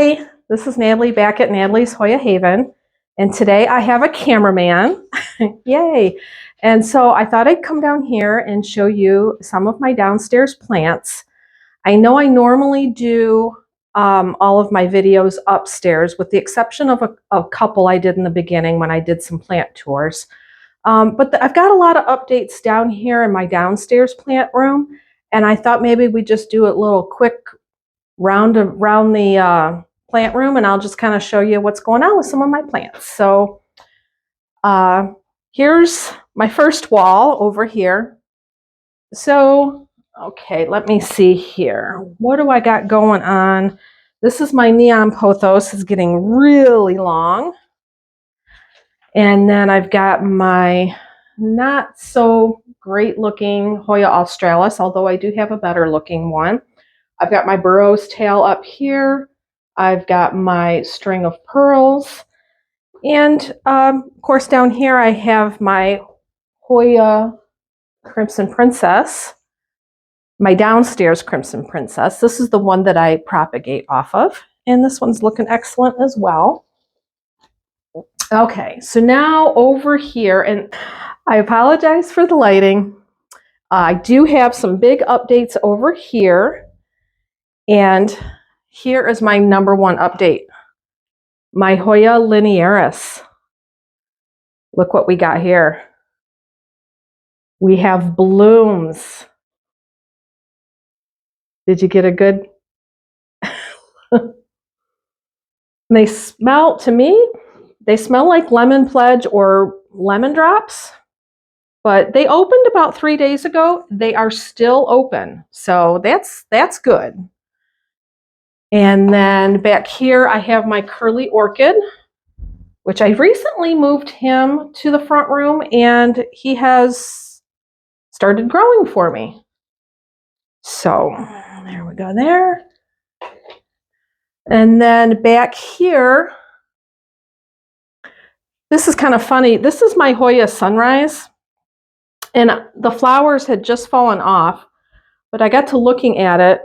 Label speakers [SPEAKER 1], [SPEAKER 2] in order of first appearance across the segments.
[SPEAKER 1] Hi, this is Natalie back at Natalie's Hoya Haven, and today I have a cameraman. Yay! And so I thought I'd come down here and show you some of my downstairs plants. I know I normally do all of my videos upstairs, with the exception of a couple I did in the beginning when I did some plant tours. But I've got a lot of updates down here in my downstairs plant room, and I thought maybe we'd just do a little quick round around the plant room, and I'll just kind of show you what's going on with some of my plants. So here's my first wall over here. So, okay, let me see here. What do I got going on? This is my neon pothos. It's getting really long. And then I've got my not so great looking Hoya australis, although I do have a better looking one. I've got my Burrow's tail up here. I've got my string of pearls. And of course down here I have my Hoya Crimson Princess, my downstairs Crimson Princess. This is the one that I propagate off of. And this one's looking excellent as well. Okay, so now over here, and I apologize for the lighting. I do have some big updates over here. And here is my number one update. My Hoya linearis. Look what we got here. We have blooms. Did you get a good? They smell, to me, they smell like lemon pledge or lemon drops. But they opened about 3 days ago. They are still open. So that's good. And then back here, I have my curly orchid, which I recently moved him to the front room, and he has started growing for me. So there we go there. And then back here, this is kind of funny. This is my Hoya Sunrise, and the flowers had just fallen off, but I got to looking at it,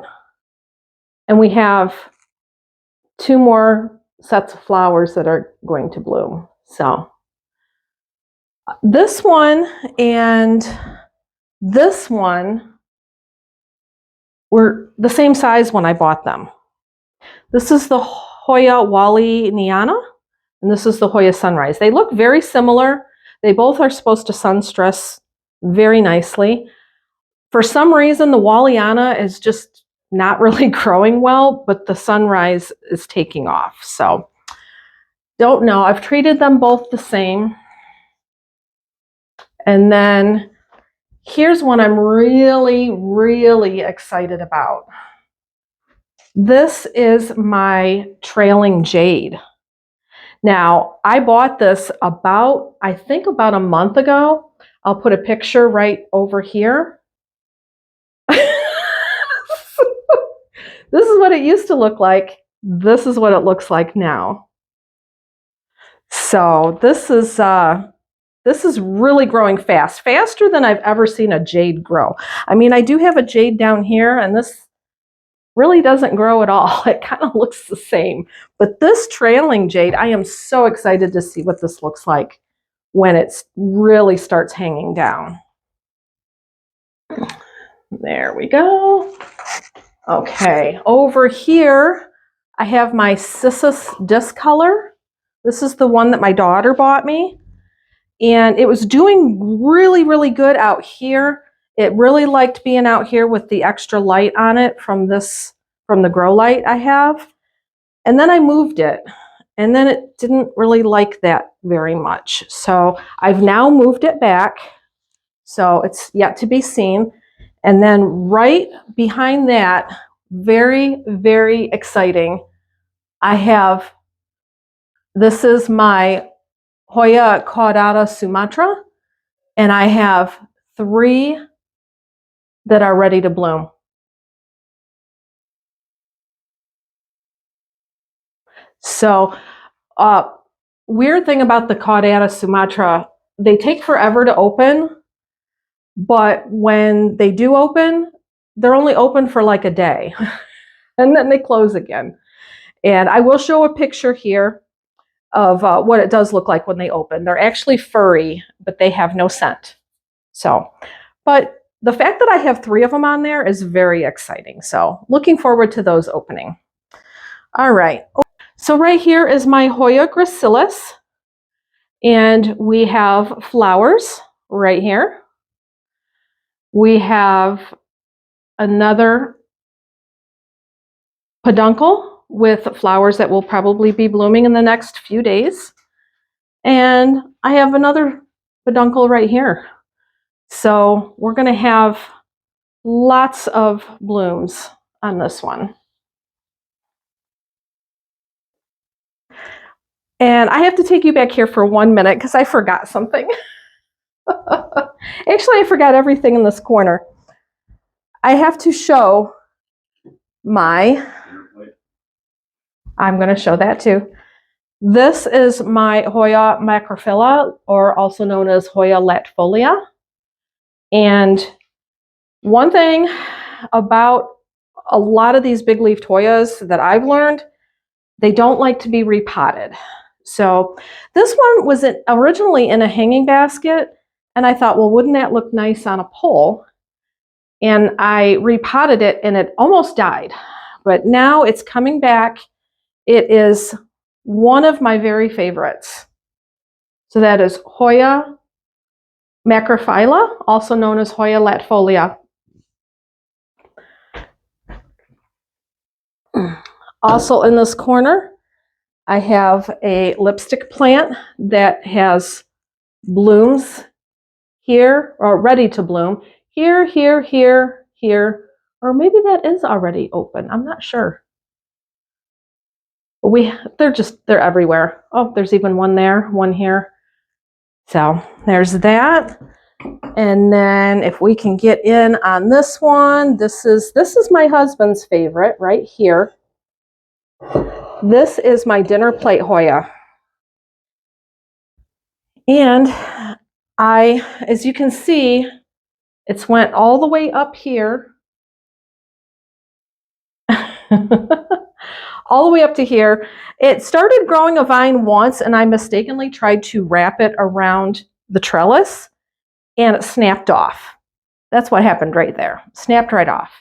[SPEAKER 1] and we have 2 more sets of flowers that are going to bloom. So this one and this one were the same size when I bought them. This is the Hoya Walliana, and this is the Hoya Sunrise. They look very similar. They both are supposed to sun stress very nicely. For some reason, the Walliana is just not really growing well, but the Sunrise is taking off. So, don't know. I've treated them both the same. And then here's one I'm really, really excited about. This is my trailing jade. Now, I bought this I think about a month ago. I'll put a picture right over here. This is what it used to look like. This is what it looks like now. So this is really growing fast, faster than I've ever seen a jade grow. I mean, I do have a jade down here, and this really doesn't grow at all. It kind of looks the same. But this trailing jade, I am so excited to see what this looks like when it really starts hanging down. There we go. Okay, over here, I have my Cissus Discolor. This is the one that my daughter bought me. And it was doing really, really good out here. It really liked being out here with the extra light on it from the grow light I have. And then I moved it. And then it didn't really like that very much. So I've now moved it back. So it's yet to be seen. And then right behind that, very, very exciting, this is my Hoya Caudata Sumatra, and I have 3 that are ready to bloom. So, weird thing about the Caudata Sumatra, they take forever to open, but when they do open, they're only open for like a day, and then they close again. And I will show a picture here of what it does look like when they open. They're actually furry, but they have no scent. So, but the fact that I have 3 of them on there is very exciting. So looking forward to those opening. All right. So right here is my Hoya gracilis. And we have flowers right here. We have another peduncle with flowers that will probably be blooming in the next few days. And I have another peduncle right here. So we're going to have lots of blooms on this one. And I have to take you back here for 1 minute because I forgot something. Actually, I forgot everything in this corner. I have to show I'm going to show that too. This is my Hoya macrophylla, or also known as Hoya latifolia. And one thing about a lot of these big leafed Hoyas that I've learned, they don't like to be repotted. So this one was originally in a hanging basket, and I thought, well, wouldn't that look nice on a pole? And I repotted it, and it almost died. But now it's coming back. It is one of my very favorites. So that is Hoya macrophylla, also known as Hoya latifolia. Also in this corner, I have a lipstick plant that has blooms here, or ready to bloom. Here, here, here, here, or maybe that is already open. I'm not sure. They're everywhere. Oh, there's even one there, one here. So there's that. And then if we can get in on this one, this is my husband's favorite right here. This is my dinner plate Hoya. And as you can see, it's went all the way up here. All the way up to here. It started growing a vine once, and I mistakenly tried to wrap it around the trellis, and it snapped off. That's what happened right there. Snapped right off.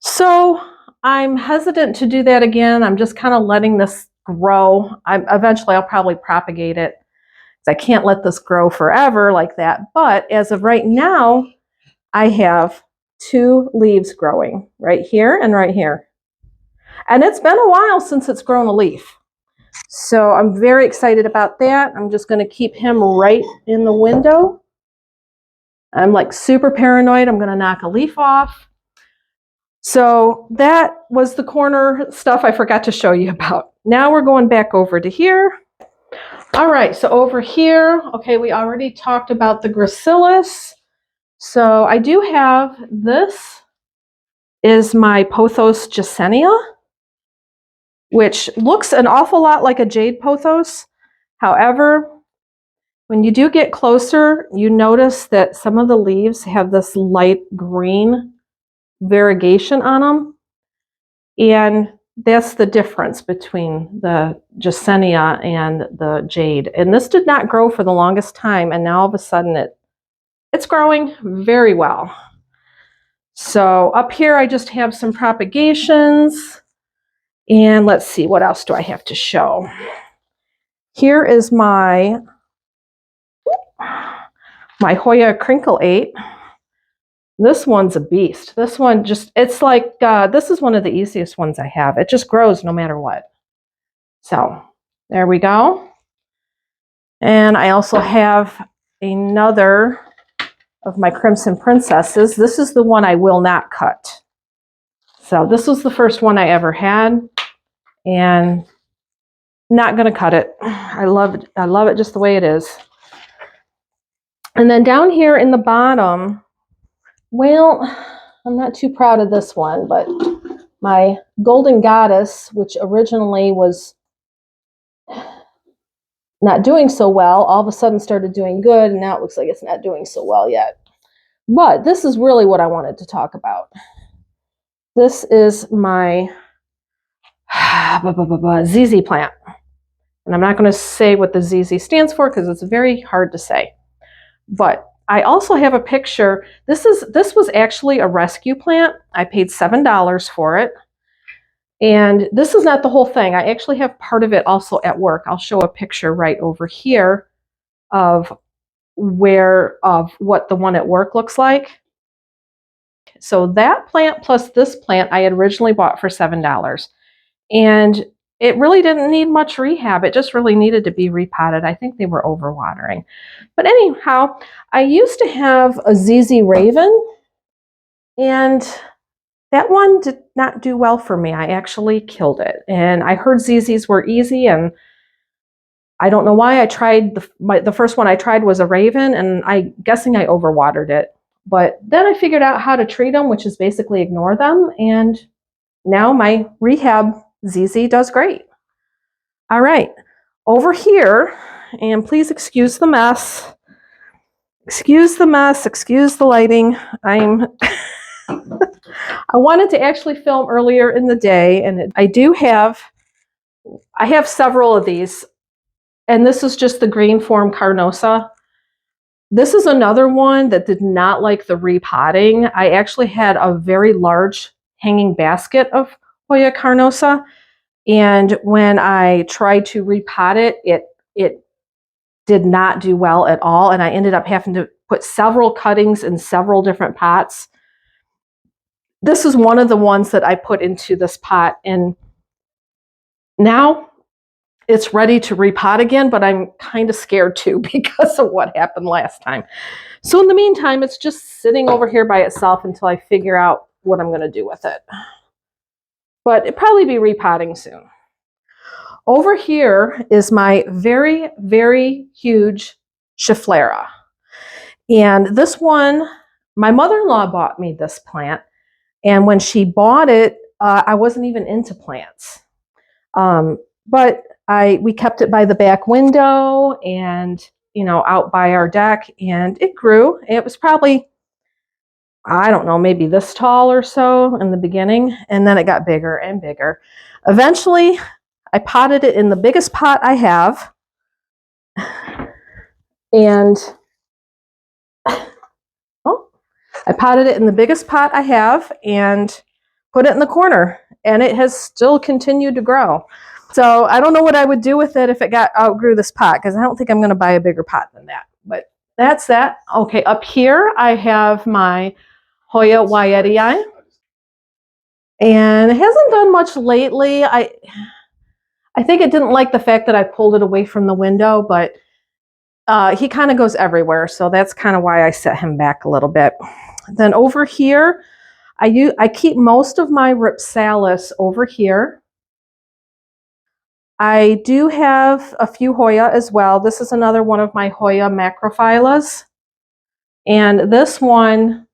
[SPEAKER 1] So I'm hesitant to do that again. I'm just kind of letting this grow. Eventually, I'll probably propagate it. I can't let this grow forever like that. But as of right now, I have 2 leaves growing right here and right here. And it's been a while since it's grown a leaf. So I'm very excited about that. I'm just going to keep him right in the window. I'm like super paranoid. I'm going to knock a leaf off. So that was the corner stuff I forgot to show you about. Now we're going back over to here. All right, so over here, okay, we already talked about the gracilis. So I do have, this is my Pothos Jasenia, which looks an awful lot like a jade pothos. However, when you do get closer, you notice that some of the leaves have this light green variegation on them. And that's the difference between the Jasenia and the jade. And this did not grow for the longest time, and now all of a sudden it's growing very well. So up here I just have some propagations. And let's see, what else do I have to show? Here is my Hoya Crinkle 8. This one's a beast. This one it's like, this is one of the easiest ones I have. It just grows no matter what. So there we go. And I also have another of my Crimson Princesses. This is the one I will not cut. So this was the first one I ever had, and not going to cut it. I love it. I love it just the way it is. And then down here in the bottom, well, I'm not too proud of this one, but my Golden Goddess, which originally was not doing so well, all of a sudden started doing good, and now it looks like it's not doing so well yet. But this is really what I wanted to talk about. This is my ZZ plant. And I'm not going to say what the ZZ stands for because it's very hard to say. But I also have a picture. This was actually a rescue plant. I paid $7 for it. And this is not the whole thing. I actually have part of it also at work. I'll show a picture right over here of what the one at work looks like. So that plant plus this plant I had originally bought for $7. And it really didn't need much rehab. It just really needed to be repotted. I think they were overwatering. But anyhow, I used to have a ZZ Raven, and that one did not do well for me. I actually killed it. And I heard ZZs were easy, and I don't know why. I tried, the first one I tried was a Raven, and I'm guessing I overwatered it. But then I figured out how to treat them, which is basically ignore them, and now my rehab ZZ does great. All right, over here, and please excuse the mess. Excuse the mess, excuse the lighting. I wanted to actually film earlier in the day, and I have several of these, and this is just the green form carnosa. This is another one that did not like the repotting. I actually had a very large hanging basket of Hoya carnosa, and when I tried to repot it, it did not do well at all, and I ended up having to put several cuttings in several different pots. This is one of the ones that I put into this pot, and now it's ready to repot again, but I'm kind of scared too because of what happened last time. So in the meantime, it's just sitting over here by itself until I figure out what I'm going to do with it. But it'll probably be repotting soon. Over here is my very, very huge Schefflera. And this one, my mother-in-law bought me this plant. And when she bought it, I wasn't even into plants. But we kept it by the back window and, out by our deck, and it grew. It was probably, I don't know, maybe this tall or so in the beginning, and then it got bigger and bigger. Eventually, I potted it in the biggest pot I have, and I potted it in the biggest pot I have and put it in the corner, and it has still continued to grow. So I don't know what I would do with it if it outgrew this pot, because I don't think I'm going to buy a bigger pot than that. But that's that. Okay, up here I have my Hoya Wyetii, and it hasn't done much lately. I think it didn't like the fact that I pulled it away from the window, but he kind of goes everywhere, so that's kind of why I set him back a little bit. Then over here, I keep most of my Ripsalis over here. I do have a few Hoya as well. This is another one of my Hoya macrophyllus. And this one,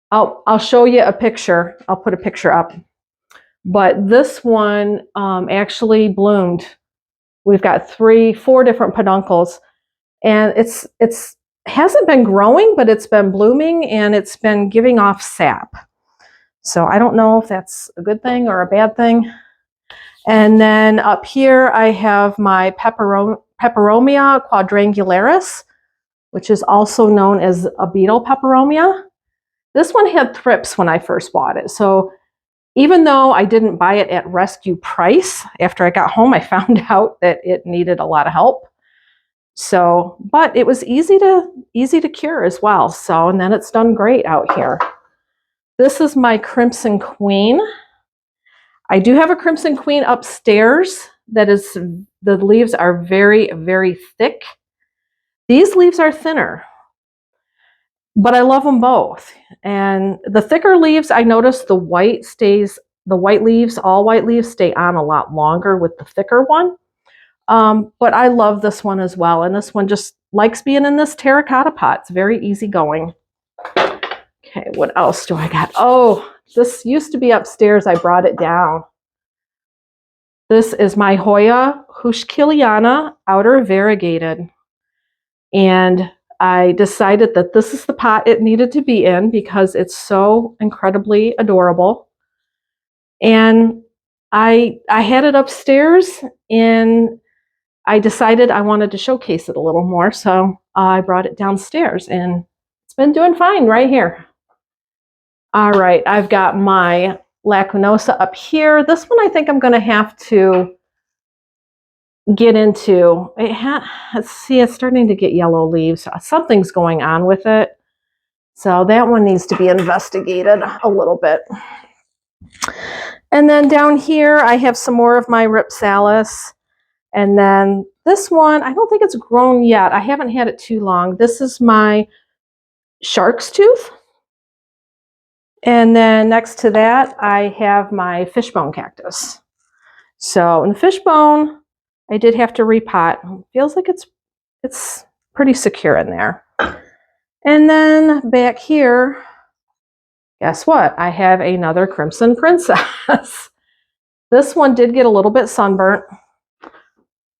[SPEAKER 1] I'll show you a picture. I'll put a picture up. But this one actually bloomed. We've got 4 different peduncles. And it's hasn't been growing, but it's been blooming, and it's been giving off sap. So I don't know if that's a good thing or a bad thing. And then up here I have my Peperomia quadrangularis, which is also known as a beetle peperomia. This one had thrips when I first bought it. So even though I didn't buy it at rescue price, after I got home I found out that it needed a lot of help. So, but it was easy to cure as well. So, and then it's done great out here. This is my Crimson Queen. I do have a Crimson Queen upstairs the leaves are very, very thick. These leaves are thinner, but I love them both. And the thicker leaves, I noticed all white leaves stay on a lot longer with the thicker one. But I love this one as well. And this one just likes being in this terracotta pot. It's very easygoing. Okay, what else do I got? Oh, this used to be upstairs. I brought it down. This is my Hoya Hushkiliana outer variegated. And I decided that this is the pot it needed to be in because it's so incredibly adorable. And I had it upstairs, and I decided I wanted to showcase it a little more, so I brought it downstairs, and it's been doing fine right here. All right, I've got my Lacunosa up here. This one I think I'm going to have to get into. Let's see, it's starting to get yellow leaves. Something's going on with it. So that one needs to be investigated a little bit. And then down here, I have some more of my Ripsalis. And then this one, I don't think it's grown yet. I haven't had it too long. This is my shark's tooth. And then next to that, I have my fishbone cactus. So in the fishbone, I did have to repot. It feels like it's pretty secure in there. And then back here, guess what? I have another Crimson Princess. This one did get a little bit sunburnt.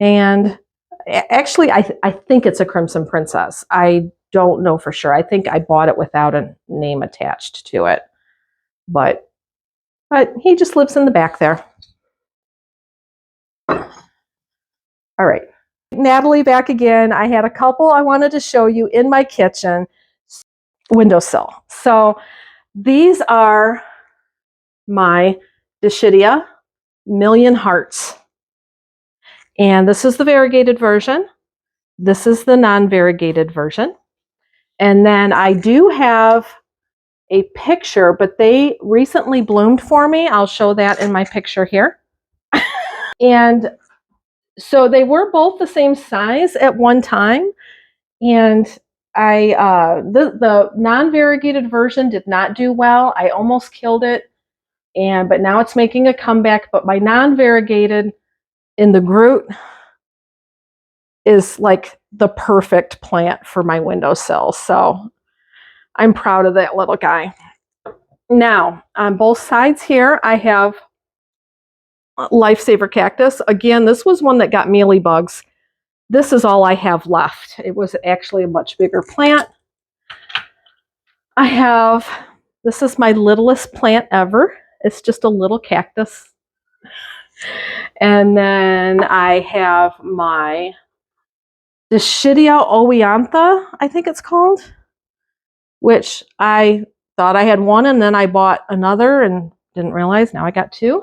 [SPEAKER 1] And actually, I think it's a Crimson Princess. I don't know for sure. I think I bought it without a name attached to it. But he just lives in the back there. All right. Natalie back again. I had a couple I wanted to show you in my kitchen windowsill. So these are my Dischidia Million Hearts. And this is the variegated version. This is the non-variegated version. And then I do have a picture, but they recently bloomed for me. I'll show that in my picture here. And so they were both the same size at one time. And the non-variegated version did not do well. I almost killed it. But now it's making a comeback. But my non-variegated in the Groot is like the perfect plant for my windowsill. So I'm proud of that little guy. Now, on both sides here, I have Lifesaver Cactus. Again, this was one that got mealybugs. This is all I have left. It was actually a much bigger plant. This is my littlest plant ever. It's just a little cactus. And then I have my Dischidia Oweantha, I think it's called, which I thought I had one, and then I bought another and didn't realize. Now I got two.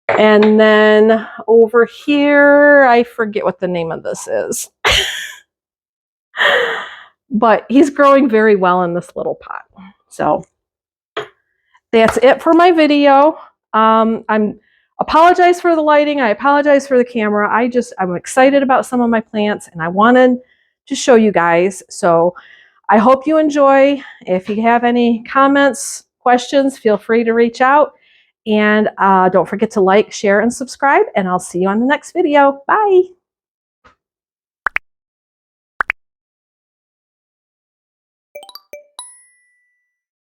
[SPEAKER 1] And then over here, I forget what the name of this is. But he's growing very well in this little pot. So that's it for my video. I'm apologize for the lighting. I apologize for the camera. I'm excited about some of my plants, and I wanted to show you guys. So I hope you enjoy. If you have any comments, questions, feel free to reach out. And don't forget to like, share, and subscribe. And I'll see you on the next video. Bye.